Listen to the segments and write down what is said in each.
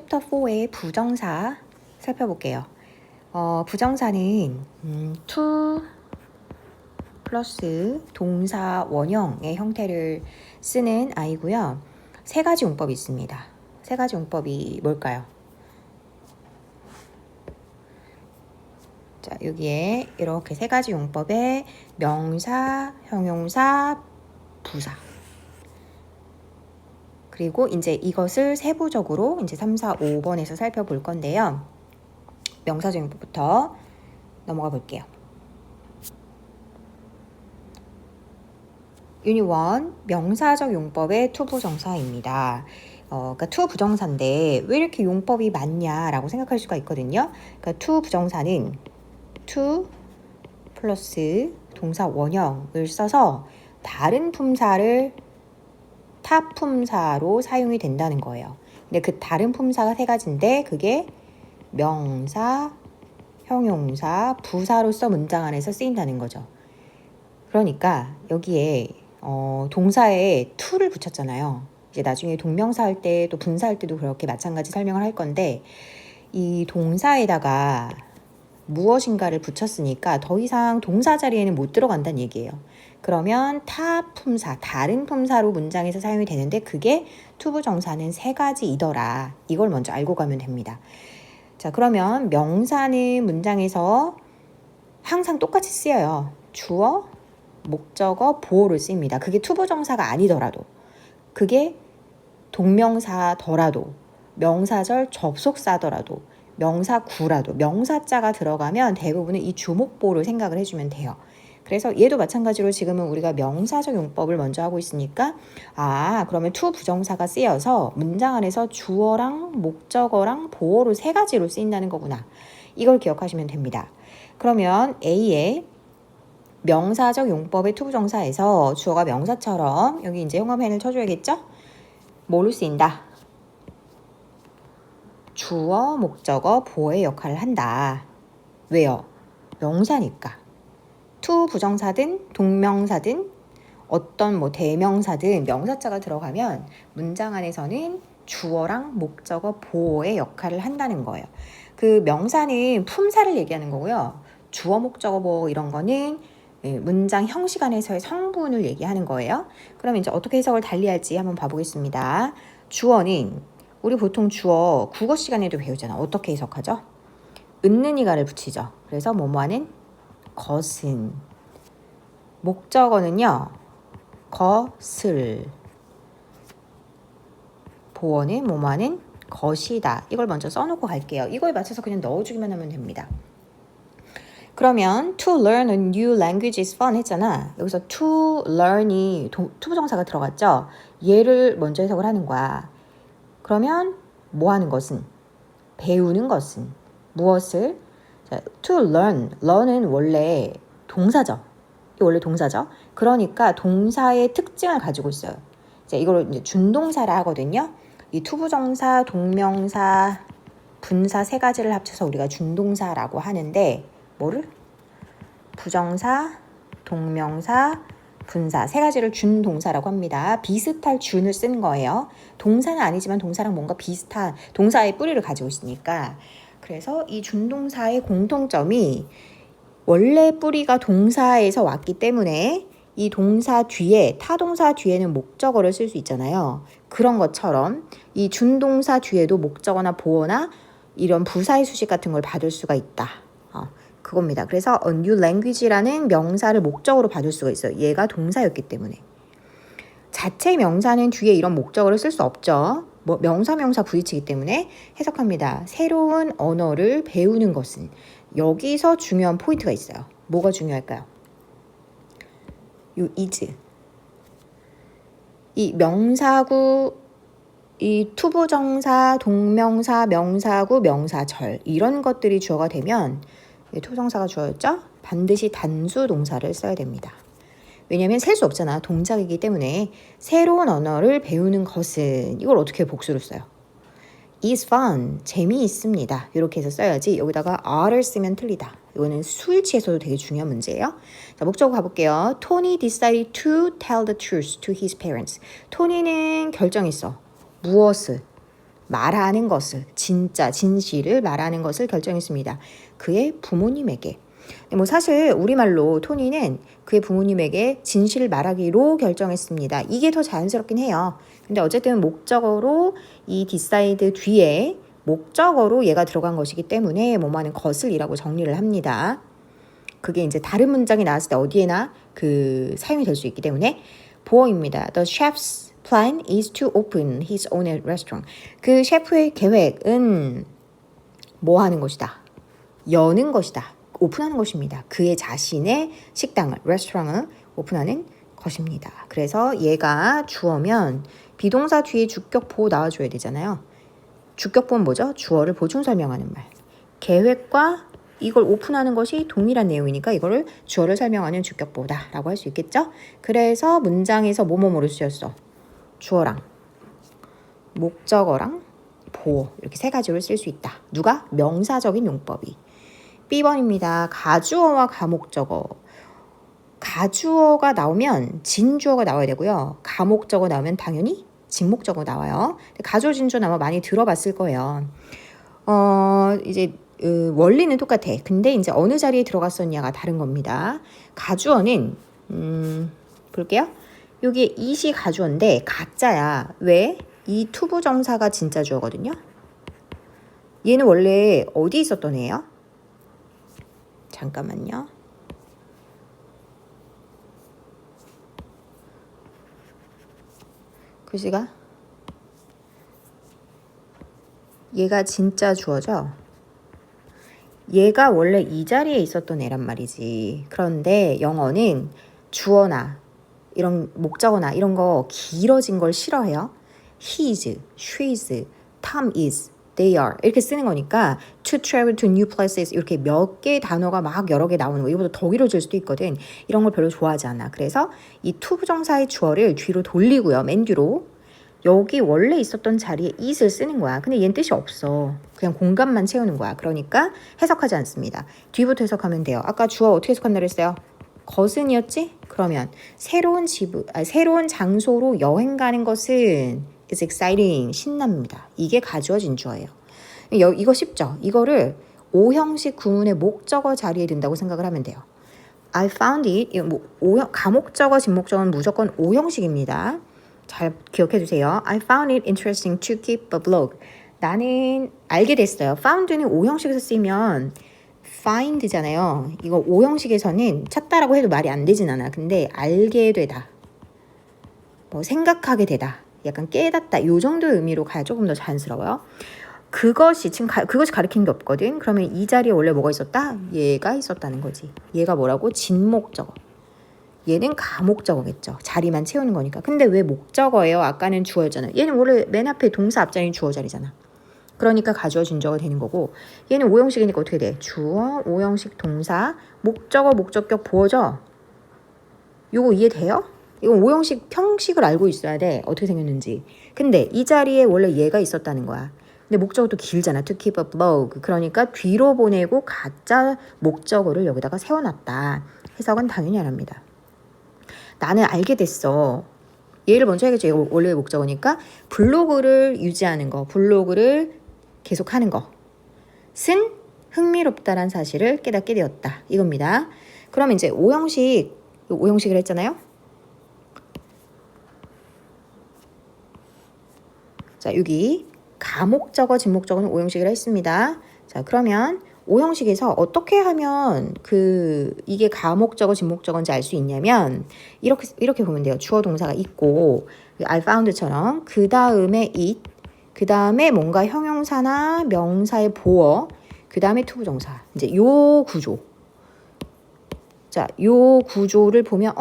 챕터 4의 부정사 살펴볼게요. 부정사는 to 플러스 동사 원형의 형태를 쓰는 아이고요. 세 가지 용법이 있습니다. 세 가지 용법이 뭘까요? 자, 여기에 이렇게 세 가지 용법에 명사, 형용사, 부사. 그리고 이제 이것을 세부적으로 이제 3, 4, 5번에서 살펴볼 건데요. 명사적 용법부터 넘어가 볼게요. 유닛 1 명사적 용법의 to 부정사입니다. 그러니까 to 부정사인데 왜 이렇게 용법이 많냐라고 생각할 수가 있거든요. 그러니까 to 부정사는 to 플러스 동사 원형을 써서 다른 품사를 타 품사로 사용이 된다는 거예요. 근데 그 다른 품사가 세 가지인데 그게 명사, 형용사, 부사로서 문장 안에서 쓰인다는 거죠. 그러니까 여기에 동사에 to를 붙였잖아요. 이제 나중에 동명사 할 때 또 분사할 때도 그렇게 마찬가지 설명을 할 건데 이 동사에다가 무엇인가를 붙였으니까 더 이상 동사 자리에는 못 들어간다는 얘기예요. 그러면 타 품사, 다른 품사로 문장에서 사용이 되는데 그게 to 부정사는 세 가지이더라. 이걸 먼저 알고 가면 됩니다. 자, 그러면 명사는 문장에서 항상 똑같이 쓰여요. 주어, 목적어, 보어를 쓰입니다. 그게 to 부정사가 아니더라도, 그게 동명사더라도, 명사절 접속사더라도, 명사구라도, 명사자가 들어가면 대부분은 이 주목보를 생각을 해주면 돼요. 그래서 얘도 마찬가지로 지금은 우리가 명사적 용법을 먼저 하고 있으니까 그러면 to 부정사가 쓰여서 문장 안에서 주어랑 목적어랑 보어로 세 가지로 쓰인다는 거구나. 이걸 기억하시면 됩니다. 그러면 A의 명사적 용법의 to 부정사에서 주어가 명사처럼 여기 이제 형용사를 쳐줘야겠죠? 뭘로 쓰인다? 주어, 목적어, 보어의 역할을 한다. 왜요? 명사니까. to 부정사든 동명사든 어떤 대명사든 명사자가 들어가면 문장 안에서는 주어랑 목적어, 보어의 역할을 한다는 거예요. 그 명사는 품사를 얘기하는 거고요. 주어, 목적어, 보어 이런 거는 문장 형식 안에서의 성분을 얘기하는 거예요. 그럼 이제 어떻게 해석을 달리할지 한번 봐보겠습니다. 주어는 우리 보통 주어 국어 시간에도 배우잖아. 어떻게 해석하죠? 있는 이가를 붙이죠. 그래서 뭐뭐하는 것은. 목적어는요. 것을. 보어는 뭐뭐하는 것이다. 이걸 먼저 써놓고 갈게요. 이거에 맞춰서 그냥 넣어주기만 하면 됩니다. 그러면 to learn a new language is fun 했잖아. 여기서 to learn이 to 부정사가 들어갔죠. 얘를 먼저 해석을 하는 거야. 그러면 뭐 하는 것은? 배우는 것은. 무엇을? 자, to learn은 원래 동사죠. 원래 동사죠. 그러니까 동사의 특징을 가지고 있어요. 자, 이걸 이제 준동사라 하거든요. 이 to 부정사, 동명사, 분사 세 가지를 합쳐서 우리가 준동사라고 하는데 뭐를? 부정사, 동명사, 분사 세 가지를 준동사라고 합니다. 비슷할 준을 쓴 거예요. 동사는 아니지만 동사랑 뭔가 비슷한 동사의 뿌리를 가지고 있으니까. 그래서 이 준동사의 공통점이 원래 뿌리가 동사에서 왔기 때문에 이 동사 뒤에 타동사 뒤에는 목적어를 쓸 수 있잖아요. 그런 것처럼 이 준동사 뒤에도 목적어나 보어나 이런 부사의 수식 같은 걸 받을 수가 있다. 그겁니다. 그래서 a new language라는 명사를 목적으로 받을 수가 있어요. 얘가 동사였기 때문에. 자체 명사는 뒤에 이런 목적어를 쓸 수 없죠. 명사 부딪히기 때문에 해석합니다. 새로운 언어를 배우는 것은. 여기서 중요한 포인트가 있어요. 뭐가 중요할까요? is. 이 명사구, 이 to 부정사, 동명사, 명사구, 명사절 이런 것들이 주어가 되면 토정사가 주어였죠? 반드시 단수 동사를 써야 됩니다. 왜냐하면 셀 수 없잖아. 동작이기 때문에 새로운 언어를 배우는 것은 이걸 어떻게 복수로 써요? is fun. 재미있습니다. 이렇게 해서 써야지 여기다가 are를 쓰면 틀리다. 이거는 수일치에서도 되게 중요한 문제예요. 자, 목적어 가볼게요. Tony decided to tell the truth to his parents. 토니는 결정했어. 무엇을? 말하는 것을, 진짜 진실을 말하는 것을 결정했습니다. 그의 부모님에게. 뭐 사실 우리말로 토니는 그의 부모님에게 진실을 말하기로 결정했습니다. 이게 더 자연스럽긴 해요. 근데 어쨌든 목적어로 이 decide 뒤에 목적어로 얘가 들어간 것이기 때문에 뭐뭐하는 것을이라고 정리를 합니다. 그게 이제 다른 문장이 나왔을 때 어디에나 그 사용이 될 수 있기 때문에 보어입니다. The chef's plan is to open his own restaurant. 그 셰프의 계획은 뭐 하는 것이다? 여는 것이다. 오픈하는 것입니다. 그의 자신의 식당을, 레스토랑을 오픈하는 것입니다. 그래서 얘가 주어면 비동사 뒤에 주격 보호 나와줘야 되잖아요. 주격 보호는 뭐죠? 주어를 보충 설명하는 말. 계획과 이걸 오픈하는 것이 동일한 내용이니까 이거를 주어를 설명하는 주격 보호다라고 할 수 있겠죠? 그래서 문장에서 뭐뭐뭐를 쓰였어. 주어랑 목적어랑 보호 이렇게 세 가지로 쓸 수 있다. 누가? 명사적인 용법이. B번입니다. 가주어와 가목적어. 가주어가 나오면 진주어가 나와야 되고요. 가목적어 나오면 당연히 직목적어 나와요. 가주어 진주어 나와 많이 들어봤을 거예요. 이제 원리는 똑같아. 근데 이제 어느 자리에 들어갔었냐가 다른 겁니다. 가주어는 볼게요. 여기 it이 가주어인데 가짜야. 왜? 이 투부정사가 진짜 주어거든요. 얘는 원래 어디 있었던 애예요? 잠깐만요. 글씨가 얘가 진짜 주어죠. 얘가 원래 이 자리에 있었던 애란 말이지. 그런데 영어는 주어나 이런 목적어나 이런 거 길어진 걸 싫어해요. He's, she's, Tom is, they are 이렇게 쓰는 거니까 to travel to new places 이렇게 몇 개의 단어가 막 여러 개 나오는 거 이거보다 더 길어질 수도 있거든. 이런 걸 별로 좋아하지 않아. 그래서 이 to 부정사의 주어를 뒤로 돌리고요. 맨 뒤로 여기 원래 있었던 자리에 it을 쓰는 거야. 근데 얘는 뜻이 없어. 그냥 공간만 채우는 거야. 그러니까 해석하지 않습니다. 뒤부터 해석하면 돼요. 아까 주어 어떻게 해석한다고 했어요? 것은이었지? 그러면 새로운 장소로 여행 가는 것은 is exciting, 신납니다. 이게 가주어 진주어예요. 이거 쉽죠? 이거를 오형식 구문의 목적어 자리에 든다고 생각을 하면 돼요. I found it, 가목적어, 진목적어는 무조건 오형식입니다. 잘 기억해 주세요. I found it interesting to keep a blog. 나는 알게 됐어요. found는 오형식에서 쓰면 find잖아요. 이거 오형식에서는 찾다라고 해도 말이 안 되진 않아. 근데 알게 되다. 뭐 생각하게 되다. 약간 깨닫다. 요 정도의 의미로 가야 조금 더 자연스러워요. 그것이 지금 그것이 가리키는 게 없거든. 그러면 이 자리에 원래 뭐가 있었다? 얘가 있었다는 거지. 얘가 뭐라고? 진목적어. 얘는 가목적어겠죠. 자리만 채우는 거니까. 근데 왜 목적어예요? 아까는 주어였잖아요. 얘는 원래 맨 앞에 동사 앞자리는 주어 자리잖아. 그러니까 가주어 진주어가 되는 거고 얘는 오형식이니까 어떻게 돼? 주어, 오형식 동사, 목적어, 목적격, 보어죠? 요거 이해돼요? 이건 오형식 형식을 알고 있어야 돼. 어떻게 생겼는지. 근데 이 자리에 원래 얘가 있었다는 거야. 근데 목적어도 길잖아. To keep a blog. 그러니까 뒤로 보내고 가짜 목적어를 여기다가 세워놨다. 해석은 당연히 안 합니다. 나는 알게 됐어. 얘를 먼저 해야겠죠. 이거 원래 목적어니까 블로그를 유지하는 거, 블로그를 계속하는 것은 흥미롭다란 사실을 깨닫게 되었다. 이겁니다. 그럼 이제 오형식을 했잖아요. 자, 여기 가목적어, 진목적어는 오형식을 했습니다. 자, 그러면 오형식에서 어떻게 하면 이게 가목적어, 진목적어인지 알 수 있냐면 이렇게 보면 돼요. 주어 동사가 있고 I found처럼 그 다음에 it, 그 다음에 뭔가 형용사나 명사의 보어, 그 다음에 투부정사. 이제 요 구조. 자, 요 구조를 보면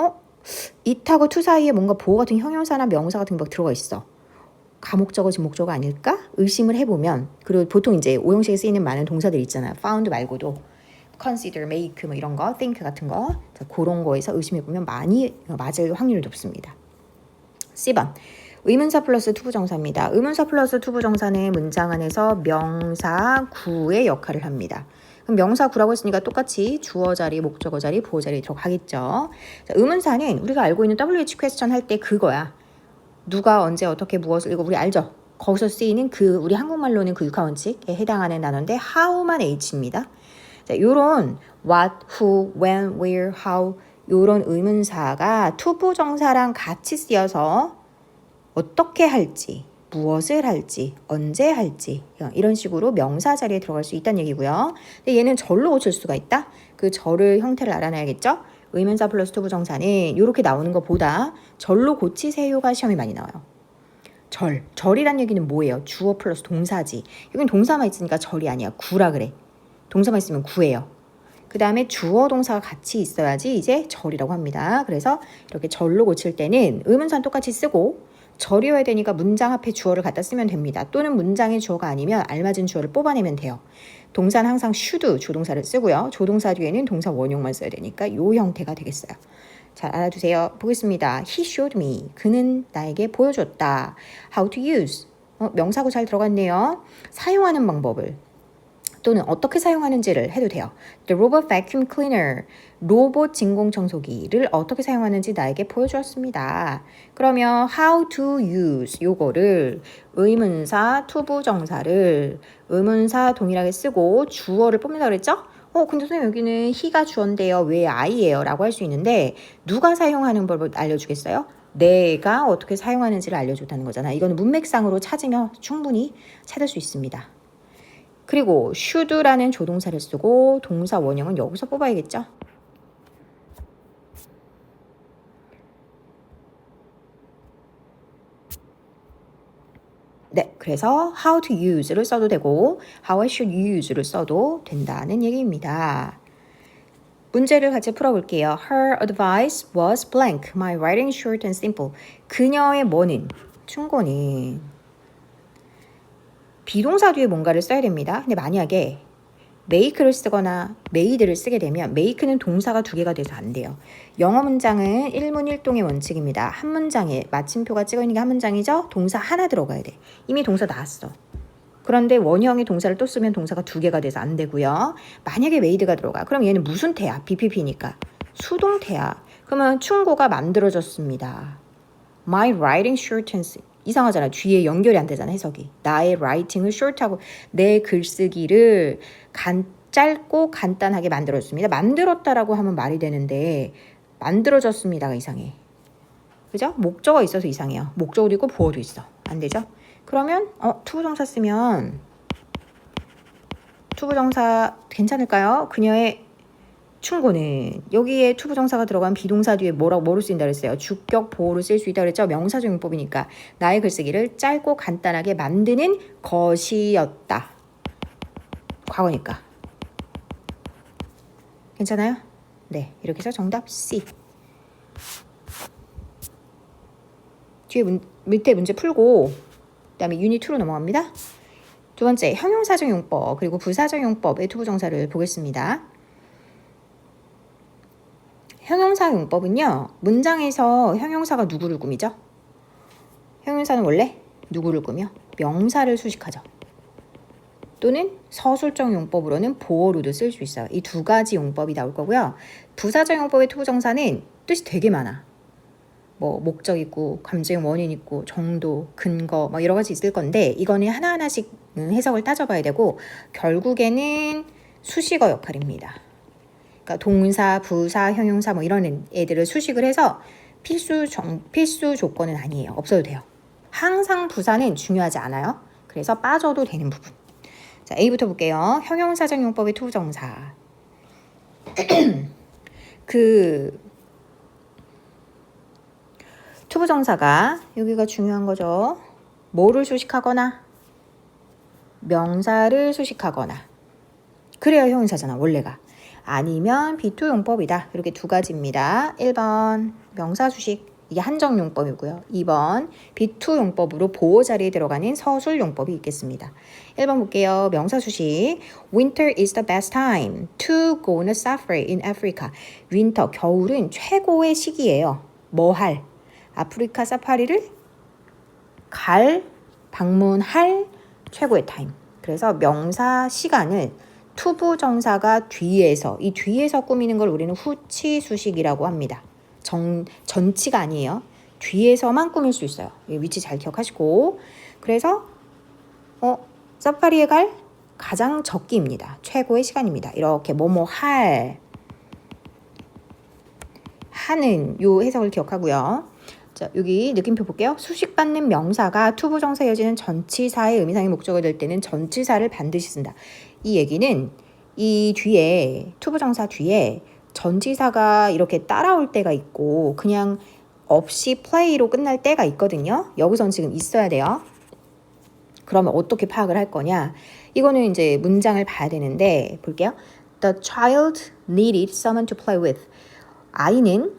it하고 to 사이에 뭔가 보어 같은 형용사나 명사 같은 게 막 들어가 있어. 가목적어, 진목적어 아닐까? 의심을 해보면 그리고 보통 이제 오형식에 쓰이는 많은 동사들 있잖아요. found 말고도 consider, make 뭐 이런 거, think 같은 거 자, 그런 거에서 의심해보면 많이 맞을 확률이 높습니다. C번 의문사 플러스 투부정사입니다. 의문사 플러스 투부정사는 문장 안에서 명사 구의 역할을 합니다. 그럼 명사 구라고 했으니까 똑같이 주어 자리, 목적어 자리, 보어 자리에 들어가겠죠. 자, 의문사는 우리가 알고 있는 WH 퀘스천 할 때 그거야. 누가 언제 어떻게 무엇을 이거 우리 알죠? 거기서 쓰이는 그 우리 한국말로는 그 육하원칙에 해당하는 단어인데 how만 h입니다. 자, 요런 what, who, when, where, how 요런 의문사가 투부정사랑 같이 쓰여서 어떻게 할지, 무엇을 할지, 언제 할지 이런 식으로 명사 자리에 들어갈 수 있다는 얘기고요. 근데 얘는 절로 고칠 수가 있다. 그 절의 형태를 알아놔야겠죠. 의문사 플러스 투부정사는 이렇게 나오는 것보다 절로 고치세요가 시험에 많이 나와요. 절이란 얘기는 뭐예요? 주어 플러스 동사지. 여긴 동사만 있으니까 절이 아니야. 구라 그래. 동사만 있으면 구예요. 그 다음에 주어 동사가 같이 있어야지 이제 절이라고 합니다. 그래서 이렇게 절로 고칠 때는 의문사는 똑같이 쓰고 절이어야 되니까 문장 앞에 주어를 갖다 쓰면 됩니다. 또는 문장의 주어가 아니면 알맞은 주어를 뽑아내면 돼요. 동사는 항상 should 조동사를 쓰고요. 조동사 뒤에는 동사 원형만 써야 되니까 이 형태가 되겠어요. 잘 알아두세요. 보겠습니다. He showed me. 그는 나에게 보여줬다. How to use. 명사고 잘 들어갔네요. 사용하는 방법을 또는 어떻게 사용하는지를 해도 돼요. The robot vacuum cleaner. 로봇 진공청소기를 어떻게 사용하는지 나에게 보여주었습니다. 그러면 how to use 요거를 의문사 투부정사를 의문사 동일하게 쓰고 주어를 뽑는다 그랬죠? 근데 선생님 여기는 he가 주어인데요. 왜 I예요? 라고 할 수 있는데 누가 사용하는 법을 알려주겠어요? 내가 어떻게 사용하는지를 알려줬다는 거잖아. 이거는 문맥상으로 찾으면 충분히 찾을 수 있습니다. 그리고 should라는 조동사를 쓰고 동사 원형은 여기서 뽑아야겠죠? 네, 그래서 how to use를 써도 되고 how I should use를 써도 된다는 얘기입니다. 문제를 같이 풀어볼게요. Her advice was blank. My writing short and simple. 그녀의 뭐는? 충고는 비동사 뒤에 뭔가를 써야 됩니다. 근데 만약에 make를 쓰거나 made를 쓰게 되면 make는 동사가 두 개가 돼서 안 돼요. 영어 문장은 일문일동의 원칙입니다. 한 문장에 마침표가 찍어 있는 게 한 문장이죠. 동사 하나 들어가야 돼. 이미 동사 나왔어. 그런데 원형의 동사를 또 쓰면 동사가 두 개가 돼서 안 되고요. 만약에 made가 들어가. 그럼 얘는 무슨 태야? BPP니까. 수동태야. 그러면 충고가 만들어졌습니다. My writing shortens. 이상하잖아. 뒤에 연결이 안 되잖아. 해석이. 나의 writing을 short하고 내 글쓰기를 짧고 간단하게 만들어줬습니다. 만들었다라고 하면 말이 되는데 만들어졌습니다가 이상해. 그죠? 목적어 있어서 이상해요. 목적어도 있고 보어도 있어. 안 되죠? 그러면 투부정사 쓰면 투부정사 괜찮을까요? 그녀의 충고는 여기에 투부정사가 들어간 비동사 뒤에 뭐로 쓰인다 그랬어요? 주격 보호로 쓸 수 있다 그랬죠? 명사적 용법이니까 나의 글쓰기를 짧고 간단하게 만드는 것이었다. 과거니까. 괜찮아요? 네, 이렇게 해서 정답 C. 뒤에 밑에 문제 풀고 그다음에 유닛 2로 넘어갑니다. 두 번째, 형용사적 용법 그리고 부사적 용법의 투부정사를 보겠습니다. 형용사 용법은요. 문장에서 형용사가 누구를 꾸미죠? 형용사는 원래 누구를 꾸며? 명사를 수식하죠. 또는 서술적 용법으로는 보어로도 쓸 수 있어요. 이 두 가지 용법이 나올 거고요. 부사적 용법의 투부정사는 뜻이 되게 많아. 뭐 목적 있고 감정 원인 있고 정도, 근거 막 여러 가지 있을 건데 이거는 하나하나씩 해석을 따져봐야 되고 결국에는 수식어 역할입니다. 그러니까 동사, 부사, 형용사 뭐 이런 애들을 수식을 해서 필수 조건은 아니에요. 없어도 돼요. 항상 부사는 중요하지 않아요. 그래서 빠져도 되는 부분. 자, A부터 볼게요. 형용사적 용법의 투부정사. 그 투부정사가 여기가 중요한 거죠. 뭐를 수식하거나 명사를 수식하거나 그래야 형용사잖아 원래가. 아니면 비투 용법이다. 이렇게 두 가지입니다. 1번 명사 수식 이게 한정 용법이고요. 2번 비투 용법으로 보호 자리에 들어가는 서술 용법이 있겠습니다. 1번 볼게요. 명사 수식 Winter is the best time to go on a safari in Africa. 윈터 겨울은 최고의 시기예요. 뭐 할? 아프리카 사파리를 방문할 최고의 타임. 그래서 명사 시간을 투부정사가 이 뒤에서 꾸미는 걸 우리는 후치 수식이라고 합니다. 전치가 아니에요. 뒤에서만 꾸밀 수 있어요. 위치 잘 기억하시고 그래서 사파리에 갈 가장 적기입니다. 최고의 시간입니다. 이렇게 뭐뭐 하는 요 해석을 기억하고요. 자, 여기 느낌표 볼게요. 수식받는 명사가 투부정사 이어지는 전치사의 의미상의 목적이 될 때는 전치사를 반드시 쓴다. 이 얘기는 이 뒤에 투부정사 뒤에 전치사가 이렇게 따라올 때가 있고 그냥 없이 play로 끝날 때가 있거든요. 여기선 지금 있어야 돼요. 그러면 어떻게 파악을 할 거냐? 이거는 이제 문장을 봐야 되는데 볼게요. The child needed someone to play with. 아이는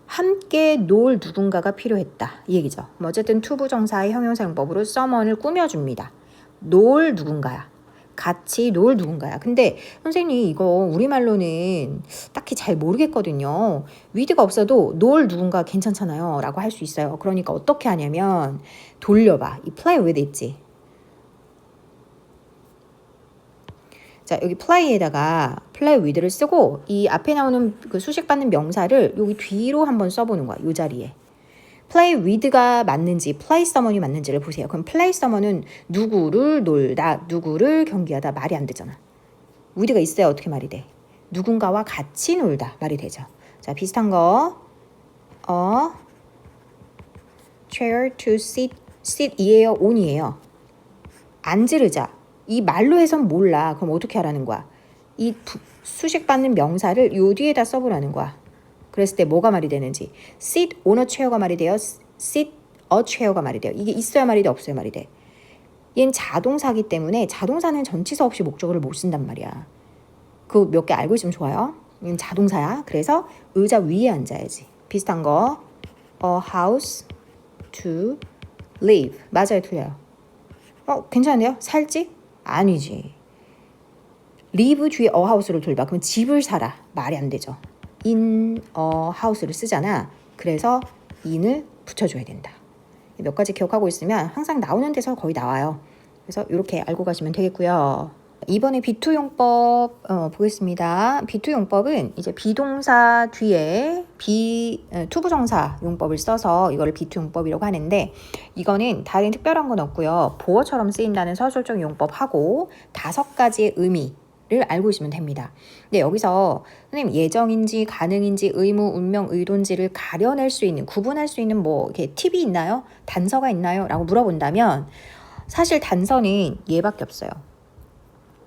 함께 놀 누군가가 필요했다. 이 얘기죠. 어쨌든 투부정사의 형용사용법으로 someone을 꾸며줍니다. 놀 누군가야. 같이 놀 누군가야. 근데 선생님 이거 우리말로는 딱히 잘 모르겠거든요. with가 없어도 놀 누군가 괜찮잖아요. 라고 할 수 있어요. 그러니까 어떻게 하냐면 돌려봐. 이 play with 있지. 자, 여기 play에다가 play with를 쓰고 이 앞에 나오는 그 수식받는 명사를 여기 뒤로 한번 써보는 거야. 이 자리에. play with가 맞는지 play someone이 맞는지를 보세요. 그럼 play someone은 누구를 놀다, 누구를 경기하다 말이 안 되잖아. with가 있어야 어떻게 말이 돼? 누군가와 같이 놀다 말이 되죠. 자, 비슷한 거 chair to sit 이에요, on이에요. 앉을 의자. 이 말로 해선 몰라. 그럼 어떻게 하라는 거야? 이 수식받는 명사를 요 뒤에다 써보라는 거야. 그랬을 때 뭐가 말이 되는지. sit on a chair가 말이 돼요. sit a chair가 말이 돼요. 이게 있어야 말이 돼, 없어야 말이 돼. 얘는 자동사기 때문에 자동사는 전치사 없이 목적어를 못 쓴단 말이야. 그 몇 개 알고 있으면 좋아요. 얘는 자동사야. 그래서 의자 위에 앉아야지. 비슷한 거 a house to live. 맞아요, 틀려요. 괜찮은데요? 살지? 아니지. live 뒤에 a house를 돌봐. 그러면 집을 사라. 말이 안 되죠. in a house를 쓰잖아. 그래서 in을 붙여줘야 된다. 몇 가지 기억하고 있으면 항상 나오는 데서 거의 나와요. 그래서 이렇게 알고 가시면 되겠고요. 이번에 B2 용법 보겠습니다. B2 용법은 이제 비동사 뒤에 투부정사 용법을 써서 이거를 B2 용법이라고 하는데 이거는 다른 특별한 건 없고요. 보어처럼 쓰인다는 서술적 용법하고 5가지의 의미를 알고 있으면 됩니다. 근데 여기서 선생님 예정인지 가능인지 의무, 운명, 의도인지를 가려낼 수 있는 구분할 수 있는 뭐 이렇게 팁이 있나요? 단서가 있나요? 라고 물어본다면 사실 단서는 얘밖에 없어요.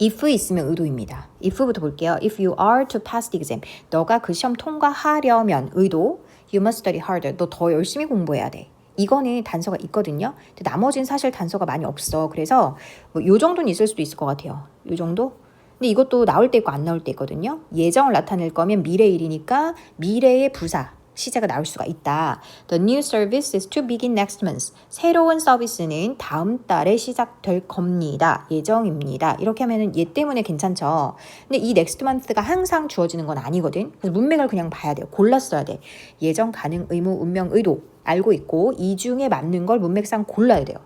if 있으면 의도입니다. if부터 볼게요. If you are to pass the exam. 너가 그 시험 통과하려면 의도. You must study harder. 너 더 열심히 공부해야 돼. 이거는 단서가 있거든요. 근데 나머지는 사실 단서가 많이 없어. 그래서 뭐 요 정도는 있을 수도 있을 것 같아요. 요 정도? 근데 이것도 나올 때 있고 안 나올 때 있거든요. 예정을 나타낼 거면 미래일이니까 미래의 부사. 시제가 나올 수가 있다. The new service is to begin next month. 새로운 서비스는 다음 달에 시작될 겁니다. 예정입니다. 이렇게 하면은 얘 때문에 괜찮죠. 근데 이 next month가 항상 주어지는 건 아니거든. 그래서 문맥을 그냥 봐야 돼요. 골랐어야 돼. 예정, 가능, 의무, 운명, 의도 알고 있고 이 중에 맞는 걸 문맥상 골라야 돼요.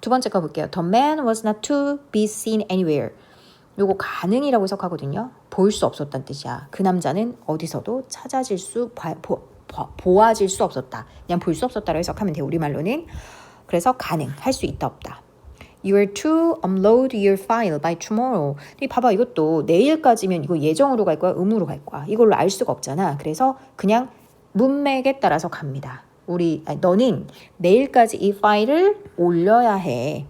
두 번째 거 볼게요. The man was not to be seen anywhere. 요거 가능이라고 해석하거든요. 보일 수 없었다는 뜻이야. 그 남자는 어디서도 찾아질 수 보아질 수 없었다. 그냥 볼 수 없었다라고 해석하면 돼요. 우리말로는. 그래서 가능, 할 수 있다 없다. You are to upload your file by tomorrow. 봐봐 이것도 내일까지면 이거 예정으로 갈 거야? 의무로 갈 거야? 이걸로 알 수가 없잖아. 그래서 그냥 문맥에 따라서 갑니다. 너는 내일까지 이 파일을 올려야 해.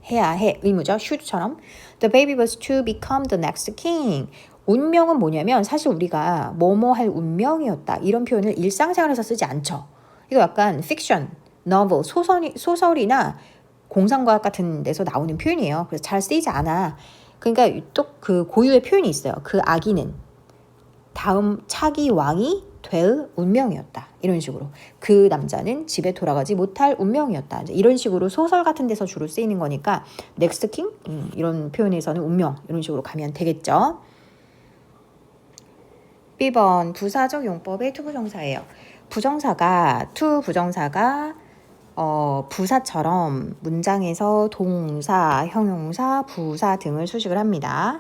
해야 해. 의무죠. should처럼. The baby was to become the next king. 운명은 뭐냐면 사실 우리가 뭐뭐 할 운명이었다. 이런 표현을 일상생활에서 쓰지 않죠. 이거 약간 픽션, 노벨, 소설이나 공상과학 같은 데서 나오는 표현이에요. 그래서 잘 쓰이지 않아. 그러니까 또 그 고유의 표현이 있어요. 그 아기는 다음 차기 왕이 될 운명이었다. 이런 식으로. 그 남자는 집에 돌아가지 못할 운명이었다. 이런 식으로 소설 같은 데서 주로 쓰이는 거니까 넥스트 킹? 이런 표현에서는 운명 이런 식으로 가면 되겠죠. B번 부사적 용법의 투부정사예요. 투부정사가 부사처럼 문장에서 동사, 형용사, 부사 등을 수식을 합니다.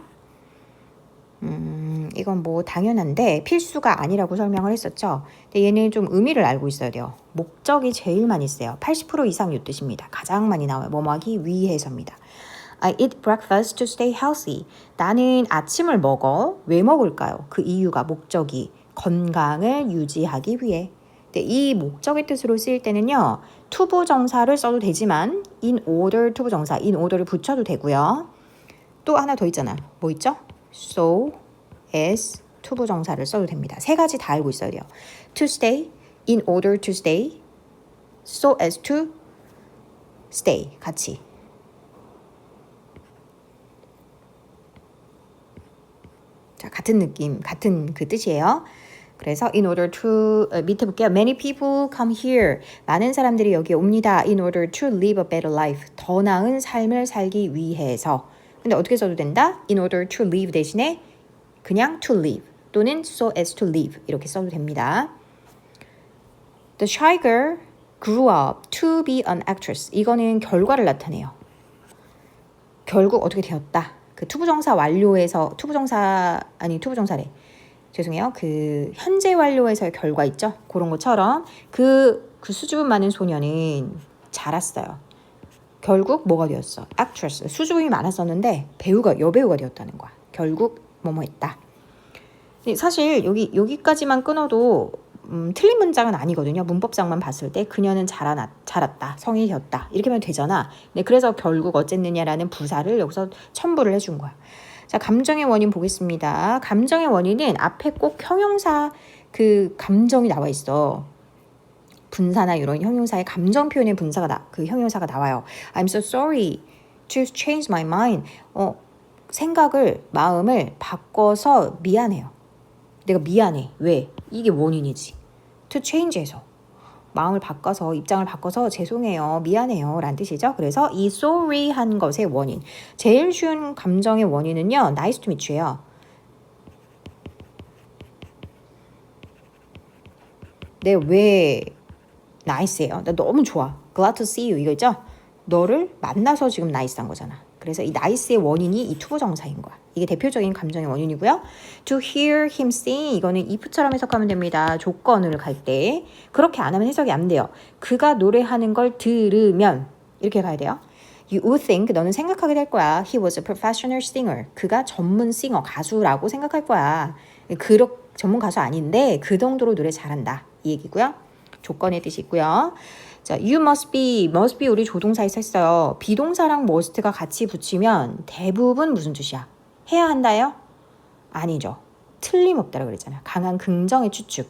이건 뭐 당연한데 필수가 아니라고 설명을 했었죠. 근데 얘는 좀 의미를 알고 있어야 돼요. 목적이 제일 많이 쓰여요. 80% 이상 이 뜻입니다. 가장 많이 나와요. 뭐뭐 하기 위해서입니다. I eat breakfast to stay healthy. 나는 아침을 먹어. 왜 먹을까요? 그 이유가 목적이 건강을 유지하기 위해. 근데 이 목적의 뜻으로 쓰일 때는요. 투부정사를 써도 되지만 in order 투부정사, in order를 붙여도 되고요. 또 하나 더 있잖아. 뭐 있죠? So as 투부정사를 써도 됩니다. 세 가지 다 알고 있어야 돼요. To stay, in order to stay, so as to stay 같이. 자, 같은 느낌, 같은 그 뜻이에요. 그래서 in order to 밑에 볼게요. Many people come here. 많은 사람들이 여기에 옵니다. In order to live a better life. 더 나은 삶을 살기 위해서. 근데 어떻게 써도 된다? In order to live 대신에 그냥 to live 또는 so as to live 이렇게 써도 됩니다. The shy girl grew up to be an actress. 이거는 결과를 나타내요. 결국 어떻게 되었다. 그 투부정사 완료에서 투부정사래. 죄송해요. 그 현재 완료에서의 결과 있죠. 그런 것처럼 그 수줍음 많은 소녀는 자랐어요. 결국 뭐가 되었어? actress. 수줍음이 많았었는데 여배우가 되었다는 거야. 결국 뭐뭐 했다. 사실 여기까지만 끊어도 틀린 문장은 아니거든요. 문법상만 봤을 때 그녀는 자랐다, 성인이 되었다 이렇게 하면 되잖아. 네, 그래서 결국 어쨌느냐라는 부사를 여기서 첨부를 해준 거야. 자, 감정의 원인 보겠습니다. 감정의 원인은 앞에 꼭 형용사 그 감정이 나와 있어. 분사나 이런 형용사의 감정 표현의 그 형용사가 나와요. I'm so sorry to change my mind. 마음을 바꿔서 미안해요. 내가 미안해. 왜? 이게 원인이지. To change에서 마음을 바꿔서 입장을 바꿔서 죄송해요. 미안해요. 라는 뜻이죠. 그래서 이 sorry 한 것의 원인. 제일 쉬운 감정의 원인은요. nice to meet you예요. 내 왜 nice예요. 나 너무 좋아. glad to see you 이거 있죠? 너를 만나서 지금 nice한 거잖아. 그래서 이 nice의 원인이 이 투부정사인 거야. 이게 대표적인 감정의 원인이고요. To hear him sing 이거는 if처럼 해석하면 됩니다. 조건을 갈 때. 그렇게 안 하면 해석이 안 돼요. 그가 노래하는 걸 들으면 이렇게 가야 돼요. You would think 너는 생각하게 될 거야. He was a professional singer. 그가 전문 싱어 가수라고 생각할 거야. 전문 가수 아닌데 그 정도로 노래 잘한다. 이 얘기고요. 조건의 뜻이 있고요. 자, you must be 우리 조동사에 썼어요. 비동사랑 must가 같이 붙이면 대부분 무슨 뜻이야? 해야 한다요? 아니죠. 틀림없다라고 그랬잖아요. 강한 긍정의 추측.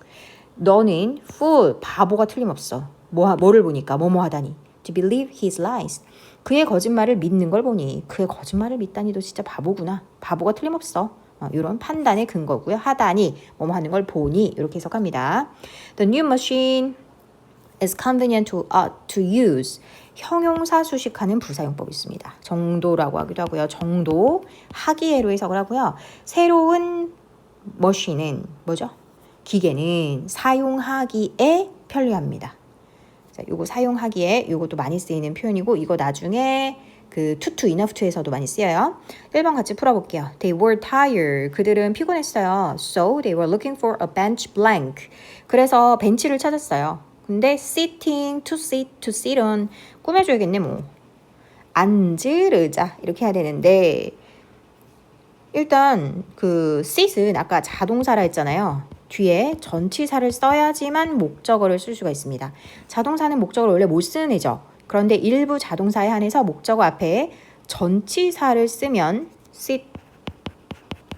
너는 fool, 바보가 틀림없어. 뭐를 보니까 뭐뭐 하다니. To believe his lies. 그의 거짓말을 믿는 걸 보니 그의 거짓말을 믿다니 너 진짜 바보구나. 바보가 틀림없어. 이런 판단의 근거고요. 하다니 뭐뭐 하는 걸 보니 이렇게 해석합니다. The new machine is convenient to use. 형용사 수식하는 부사용법이 있습니다. 정도라고 하기도 하고요. 정도, 하기에로 해석을 하고요. 새로운 머신은 뭐죠? 기계는 사용하기에 편리합니다. 자, 요거 사용하기에 요것도 많이 쓰이는 표현이고 이거 나중에 그 enough to에서도 많이 쓰여요. 1번 같이 풀어볼게요. They were tired. 그들은 피곤했어요. So they were looking for a bench blank. 그래서 벤치를 찾았어요. 근데 sitting, to sit on 꾸며줘야겠네 뭐. 앉을 의자 이렇게 해야 되는데 일단 그 sit은 아까 자동사라 했잖아요. 뒤에 전치사를 써야지만 목적어를 쓸 수가 있습니다. 자동사는 목적어를 원래 못 쓰는 애죠. 그런데 일부 자동사에 한해서 목적어 앞에 전치사를 쓰면 sit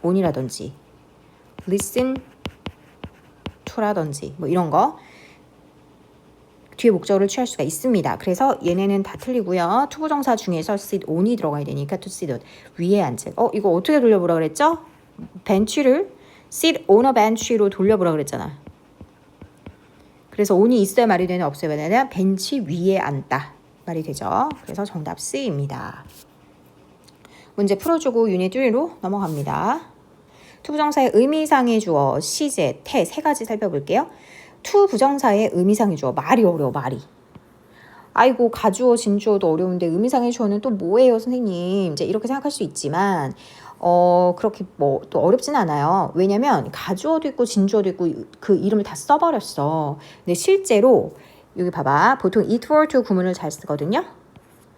on이라든지 listen to라든지 뭐 이런 거 뒤에 목적어를 취할 수가 있습니다. 그래서 얘네는 다 틀리고요. 투부정사 중에서 sit on이 들어가야 되니까 to sit on 위에 앉을. 이거 어떻게 돌려보라 그랬죠? 벤치를 sit on a bench로 돌려보라 그랬잖아. 그래서 on이 있어야 말이 되나 없어야 말이 되나 벤치 위에 앉다 말이 되죠. 그래서 정답 C입니다. 문제 풀어주고 유닛 3로 넘어갑니다. 투부정사의 의미상의 주어, 시제, 태 세 가지 살펴볼게요. 투부정사의 의미상의 주어, 말이 어려워 말이. 아이고 가주어, 진주어도 어려운데 의미상의 주어는 또 뭐예요 선생님? 이제 이렇게 생각할 수 있지만 그렇게 뭐 또 어렵진 않아요. 왜냐면 가주어도 있고 진주어도 있고 그 이름을 다 써버렸어. 근데 실제로 여기 봐봐. 보통 it for to 구문을 잘 쓰거든요.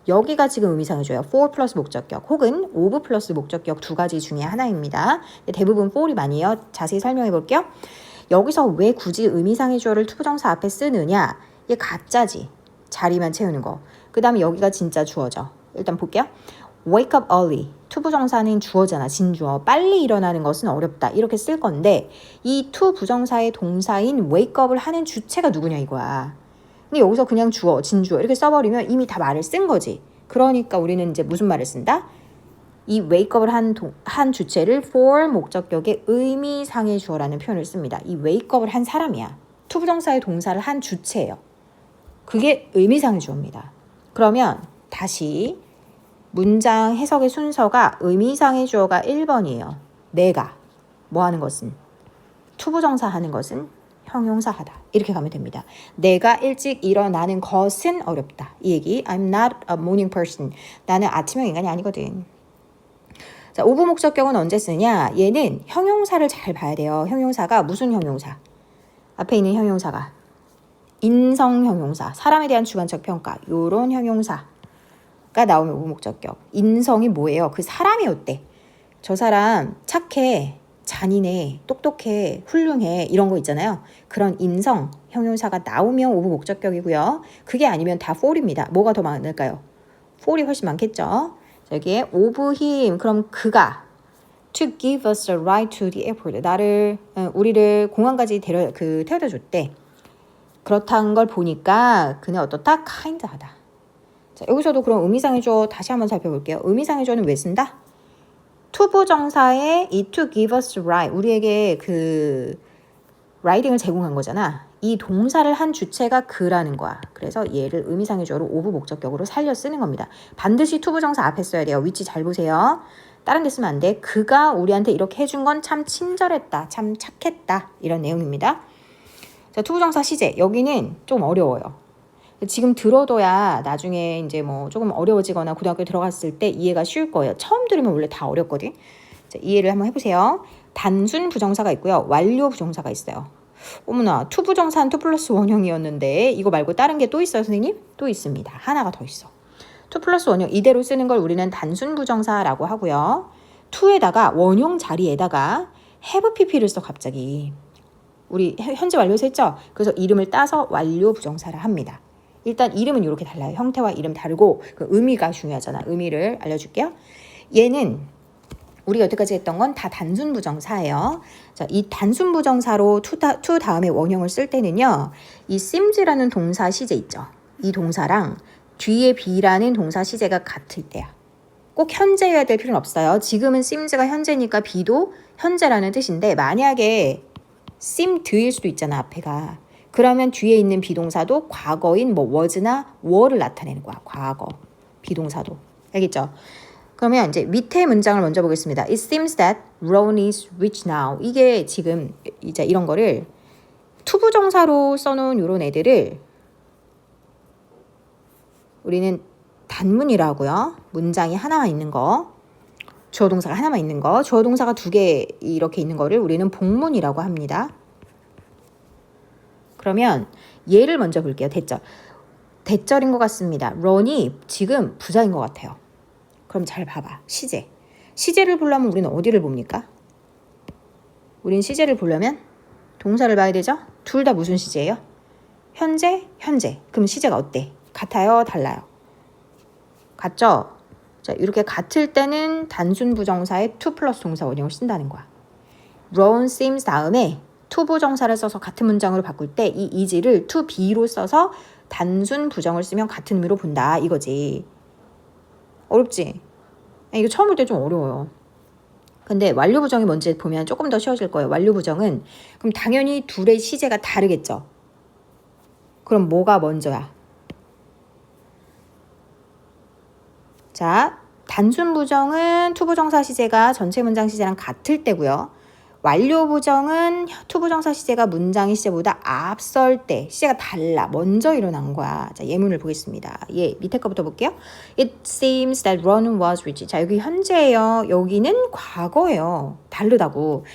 여기가 지금 의미상해줘요. for 플러스 목적격 혹은 of 플러스 목적격 두 가지 중에 하나입니다. 대부분 for이 많이 해요. 자세히 설명해 볼게요. 여기서 왜 굳이 의미상해주어를 투부정사 앞에 쓰느냐? 이게 가짜지. 자리만 채우는 거. 그 다음에 여기가 진짜 주어죠. 일단 볼게요. wake up early. 투부정사는 주어잖아. 진주어. 빨리 일어나는 것은 어렵다. 이렇게 쓸 건데 이 투부정사의 동사인 wake up을 하는 주체가 누구냐 이거야. 근데 여기서 그냥 주어, 진주어 이렇게 써버리면 이미 다 말을 쓴 거지. 그러니까 우리는 이제 무슨 말을 쓴다? 이 wake up을 한 주체를 for 목적격의 의미상의 주어라는 표현을 씁니다. 이 wake up을 한 사람이야. 투부정사의 동사를 한 주체예요. 그게 의미상의 주어입니다. 그러면 다시 문장 해석의 순서가 의미상의 주어가 1번이에요. 내가 뭐 하는 것은 투부정사 하는 것은 형용사 하다. 이렇게 가면 됩니다. 내가 일찍 일어나는 것은 어렵다. 이 얘기. I'm not a morning person. 나는 아침형 인간이 아니거든. 자, 오브 목적격은 언제 쓰냐? 얘는 형용사를 잘 봐야 돼요. 형용사가 무슨 형용사? 앞에 있는 형용사가 인성 형용사, 사람에 대한 주관적 평가, 요런 형용사가 나오면 오브 목적격. 인성이 뭐예요? 그 사람이 어때? 저 사람 착해, 잔인해, 똑똑해, 훌륭해 이런 거 있잖아요. 그런 인성 형용사가 나오면 오브 목적격이고요. 그게 아니면 다 for입니다. 뭐가 더 많을까요? for이 훨씬 많겠죠. 여기에 of him, 그럼 그가 to give us a ride to the airport, 우리를 공항까지 태워다 줬대. 그렇다는 걸 보니까 그는 어떻다? kind하다. 자, 여기서도 그럼 의미상의 주어 다시 한번 살펴볼게요. 의미상의 주어는 왜 쓴다? 투부정사에 이 to give us a ride, 우리에게 그 라이딩을 제공한 거잖아. 이 동사를 한 주체가 그라는 거야. 그래서 얘를 의미상의 주어로 of 목적격으로 살려 쓰는 겁니다. 반드시 투부정사 앞에 써야 돼요. 위치 잘 보세요. 다른 데 쓰면 안 돼. 그가 우리한테 이렇게 해준 건 참 친절했다. 참 착했다. 이런 내용입니다. 자, 투부정사 시제. 여기는 좀 어려워요. 지금 들어둬야 나중에 이제 뭐 조금 어려워지거나 고등학교에 들어갔을 때 이해가 쉬울 거예요. 처음 들으면 원래 다 어렵거든. 자, 이해를 한번 해보세요. 단순 부정사가 있고요. 완료 부정사가 있어요. 어머나, 투부정사는 2 플러스 원형이었는데 이거 말고 다른 게 또 있어요, 선생님? 또 있습니다. 하나가 더 있어. 2 플러스 원형 이대로 쓰는 걸 우리는 단순 부정사라고 하고요. 2에다가 원형 자리에다가 have pp를 써 갑자기. 우리 현재 완료에서 했죠? 그래서 이름을 따서 완료 부정사라 합니다. 일단 이름은 이렇게 달라요. 형태와 이름 다르고 그 의미가 중요하잖아. 의미를 알려줄게요. 얘는 우리가 여태까지 했던 건 다 단순 부정사예요. 자, 이 단순 부정사로 to 다음에 원형을 쓸 때는요. 이 semes라는 동사 시제 있죠. 이 동사랑 뒤에 be라는 동사 시제가 같을 때야. 꼭 현재여야 될 필요는 없어요. 지금은 semes가 현재니까 be도 현재라는 뜻인데 만약에 seemed일 수도 있잖아, 앞에가. 그러면 뒤에 있는 비동사도 과거인 뭐 was나 were를 나타내는 거야. 과거 비동사도. 알겠죠? 그러면 이제 밑에 문장을 먼저 보겠습니다. It seems that Ron is rich now. 이게 지금 이제 이런 거를 투부정사로 써놓은 이런 애들을 우리는 단문이라고요. 문장이 하나만 있는 거, 주어 동사가 하나만 있는 거, 주어 동사가 2개 이렇게 있는 거를 우리는 복문이라고 합니다. 그러면 얘를 먼저 볼게요. 대절. 대절인 것 같습니다. 런이 지금 부자인 것 같아요. 그럼 잘 봐봐. 시제. 시제를 보려면 우리는 어디를 봅니까? 우린 시제를 보려면 동사를 봐야 되죠? 둘 다 무슨 시제예요? 현재, 현재. 그럼 시제가 어때? 같아요? 달라요? 같죠? 자, 이렇게 같을 때는 단순 부정사에 to 플러스 동사 원형을 쓴다는 거야. Ron seems 다음에 to 부정사를 써서 같은 문장으로 바꿀 때 이 is를 to be로 써서 단순 부정을 쓰면 같은 의미로 본다 이거지. 어렵지? 이거 처음 볼 때 좀 어려워요. 근데 완료 부정이 뭔지 보면 조금 더 쉬워질 거예요. 완료 부정은 그럼 당연히 둘의 시제가 다르겠죠. 그럼 뭐가 먼저야? 자, 단순 부정은 to 부정사 시제가 전체 문장 시제랑 같을 때고요. 완료 부정은 투부정사 시제가 문장의 시제보다 앞설 때 시제가 달라. 먼저 일어난 거야. 자, 예문을 보겠습니다. 예, 밑에 거부터 볼게요. It seems that Ron was rich. 자, 여기 현재예요. 여기는 과거예요. 다르다고.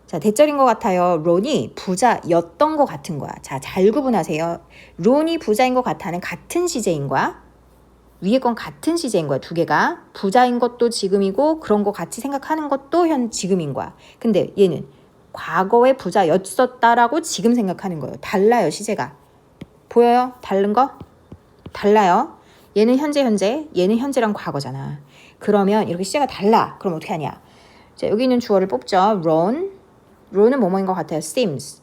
자, 대절인 것 같아요. 론이 부자였던 것 같은 거야. 자, 잘 구분하세요. 론이 부자인 것 같아는 같은 시제인 거야. 위에 건 같은 시제인 거야. 두 개가. 부자인 것도 지금이고 그런 거 같이 생각하는 것도 지금인 거야. 근데 얘는 과거에 부자였었다라고 지금 생각하는 거예요. 달라요, 시제가. 보여요? 다른 거? 달라요. 얘는 현재, 얘는 현재랑 과거잖아. 그러면 이렇게 시제가 달라. 그럼 어떻게 하냐? 자, 여기 있는 주어를 뽑죠. 론은 뭐뭐인 것 같아요. seems.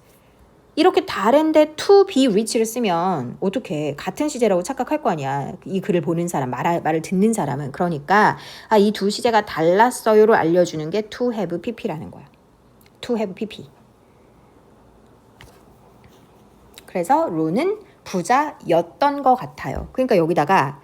이렇게 다른데 to be rich를 쓰면 어떻게 같은 시제라고 착각할 거 아니야. 이 글을 보는 사람, 말을 듣는 사람은. 그러니까 이 두 시제가 달랐어요를 알려주는 게 to have pp라는 거야. to have pp. 그래서 론은 부자였던 것 같아요. 그러니까 여기다가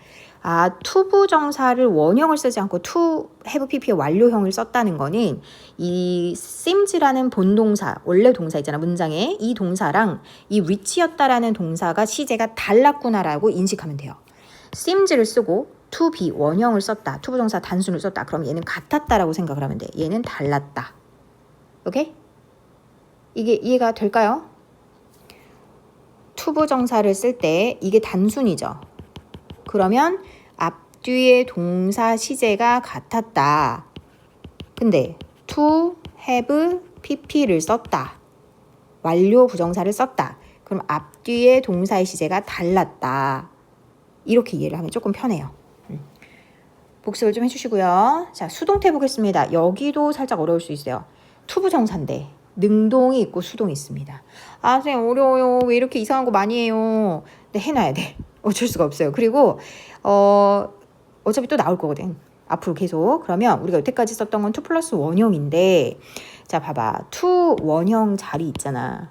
투부정사를 원형을 쓰지 않고 to have pp의 완료형을 썼다는 거는 이 seems라는 본동사, 원래 동사 있잖아, 문장에. 이 동사랑 이 rich였다라는 동사가 시제가 달랐구나라고 인식하면 돼요. seems를 쓰고 to be 원형을 썼다, 투부정사 단순을 썼다. 그럼 얘는 같았다라고 생각을 하면 돼. 얘는 달랐다. 오케이? 이게 이해가 될까요? 투부정사를 쓸 때 이게 단순이죠. 그러면 앞뒤의 동사 시제가 같았다. 근데 to have pp를 썼다. 완료 부정사를 썼다. 그럼 앞뒤의 동사의 시제가 달랐다. 이렇게 이해를 하면 조금 편해요. 복습을 좀 해주시고요. 자, 수동태 보겠습니다. 여기도 살짝 어려울 수 있어요. 투부정사인데 능동이 있고 수동이 있습니다. 선생님 어려워요. 왜 이렇게 이상한 거 많이 해요. 근데 해놔야 돼. 어쩔 수가 없어요. 그리고 어차피 또 나올 거거든. 앞으로 계속. 그러면 우리가 여태까지 썼던 건 2 플러스 원형인데, 자 봐봐. 2 원형 자리 있잖아.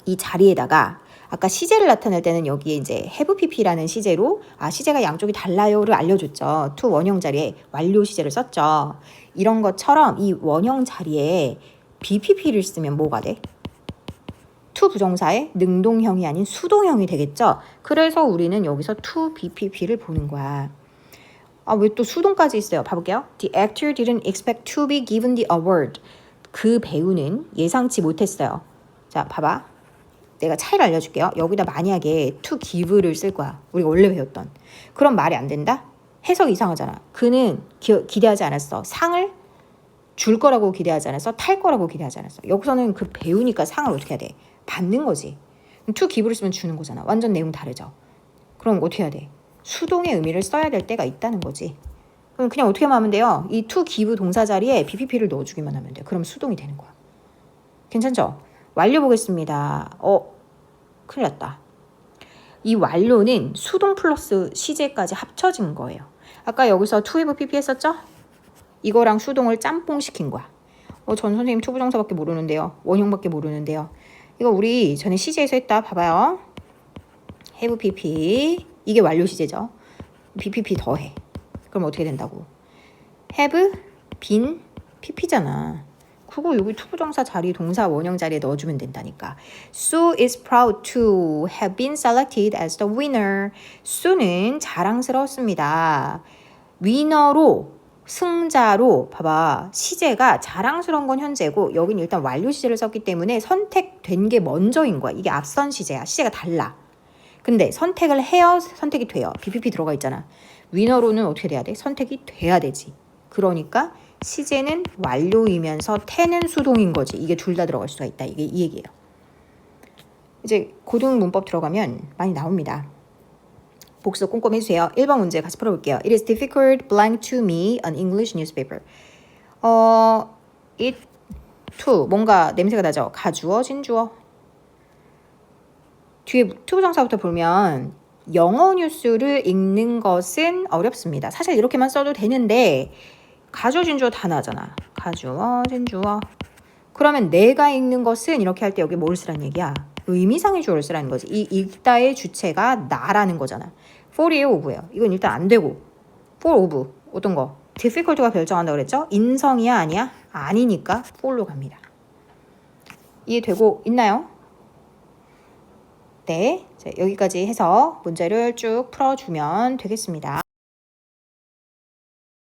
이 자리에다가 아까 시제를 나타낼 때는 여기에 이제 have pp라는 시제로 시제가 양쪽이 달라요를 알려줬죠. 2 원형 자리에 완료 시제를 썼죠. 이런 것처럼 이 원형 자리에 bpp를 쓰면 뭐가 돼? to 부정사의 능동형이 아닌 수동형이 되겠죠. 그래서 우리는 여기서 to bpp를 보는 거야. 왜 또 수동까지 있어요? 봐볼게요. The actor didn't expect to be given the award. 그 배우는 예상치 못했어요. 자, 봐봐. 내가 차이를 알려줄게요. 여기다 만약에 to give를 쓸 거야. 우리가 원래 배웠던. 그럼 말이 안 된다? 해석이 이상하잖아. 그는 기대하지 않았어. 상을 줄 거라고 기대하지 않았어. 탈 거라고 기대하지 않았어. 여기서는 그 배우니까 상을 어떻게 해야 돼? 받는 거지. to give를 쓰면 주는 거잖아. 완전 내용 다르죠. 그럼 어떻게 해야 돼? 수동의 의미를 써야 될 때가 있다는 거지. 그럼 그냥 어떻게 하면 돼요? 이 to give 동사 자리에 bpp를 넣어주기만 하면 돼. 그럼 수동이 되는 거야. 괜찮죠? 완료 보겠습니다. 큰일 났다. 이 완료는 수동 플러스 시제까지 합쳐진 거예요. 아까 여기서 to have pp 했었죠? 이거랑 수동을 짬뽕 시킨 거야. 전 선생님 투부정사밖에 모르는데요. 원형밖에 모르는데요. 이거 우리 전에 시제에서 했다. 봐봐요. have pp. 이게 완료 시제죠. bpp 더해. 그럼 어떻게 된다고? have been pp잖아. 그거 여기 투부정사 자리, 동사 원형 자리에 넣어주면 된다니까. Sue is proud to have been selected as the winner. 수는 자랑스러웠습니다. 위너로, 승자로, 봐봐. 시제가 자랑스러운 건 현재고 여기는 일단 완료 시제를 썼기 때문에 선택된 게 먼저인 거야. 이게 앞선 시제야. 시제가 달라. 근데 선택을 해야 선택이 돼요. bpp 들어가 있잖아. 위너로는 어떻게 돼야 돼? 선택이 돼야 되지. 그러니까 시제는 완료이면서 태는 수동인 거지. 이게 둘 다 들어갈 수가 있다. 이게 이 얘기예요. 이제 고등 문법 들어가면 많이 나옵니다. 복습 꼼꼼히 해주세요. 1번 문제 같이 풀어볼게요. It is difficult blank to me an English newspaper. It to 뭔가 냄새가 나죠. 가주어, 진주어. 뒤에 투부정사부터 보면 영어 뉴스를 읽는 것은 어렵습니다. 사실 이렇게만 써도 되는데 가주어, 진주어 다 나잖아. 가주어, 진주어. 그러면 내가 읽는 것은 이렇게 할 때 여기 뭘 쓰라는 얘기야? 의미상의 주어를 쓰라는 거지. 이 읽다의 주체가 나라는 거잖아. for이에요, of예요? 이건 일단 안 되고. for, of. 어떤 거? difficult가 결정한다고 그랬죠? 인성이야, 아니야? 아니니까 for로 갑니다. 이해되고 있나요? 네, 자, 여기까지 해서 문제를 쭉 풀어주면 되겠습니다.